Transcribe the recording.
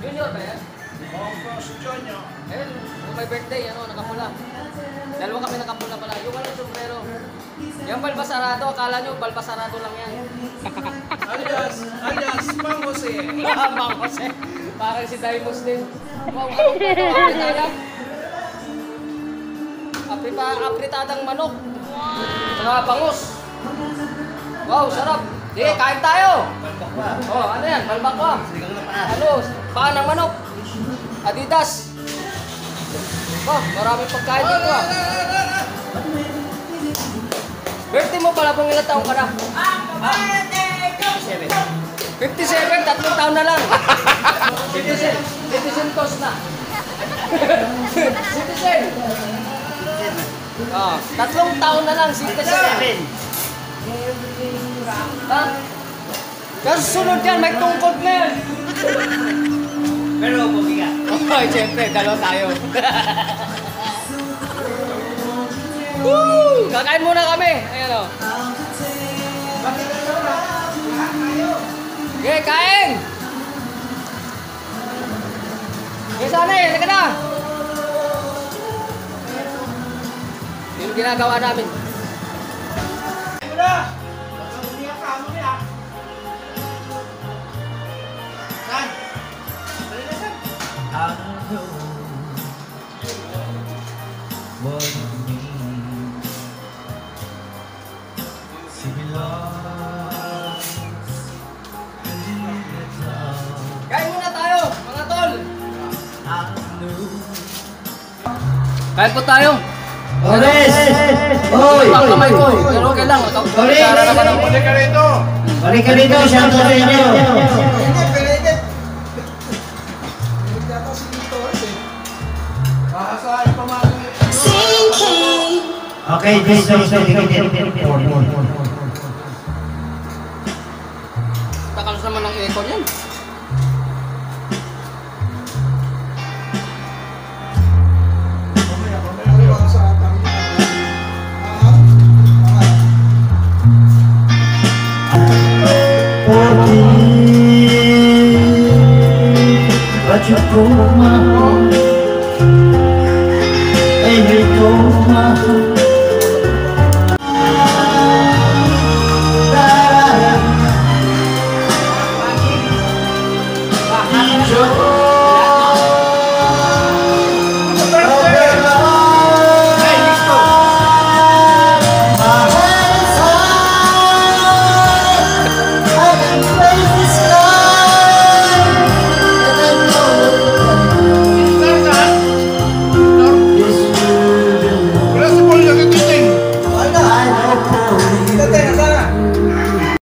Junior ba yan? Oo, si Junior. Ayun, kung may birthday, nakapula. Dalawa kami nakapula pala. Yung walang sombrero. Yung balbasarado, akala nyo balbasarado lang yan. Alias, Mang Jose. Mang Jose. Parang si Daimos din. Wow, anong plato? Apritada? Apritadang manok. Saka bangus. Wow, sarap. Sige, kain tayo. Oh, ano yan? Balbakwa. Ano? Paan ng manok. Adidas. Oh, maraming pagkain dito ah. Birthday mo pala kung ilang taong ka na? 57. 57, 3 taon na lang. Citizen toast na. Citizen. Oh, 3 taon na lang, citizen. Ha? Pero sunod yan, may tungkod na yan. Pero bumiga. Ay, siyempre, dalawa tayo. Woo! Kakain muna kami. Ayan o. Okay, kain! Okay, sana eh. Halika na. Yung ginagawa namin. Wala! Bumiga ka mo niya. San? Dali na, San? I know what it means to be lost in the dark. Kain muna tayo, mga tol. I know. Kain po tayo. Oles! Hoy! Ang kamay ko. Pero okay lang. Sara naman ako. Balik ka rito! Balik ka dito, shout out sa inyo! Okay, this is dedicated for you. Takal naman ng echo niyan. But you broke my heart, and you broke my heart.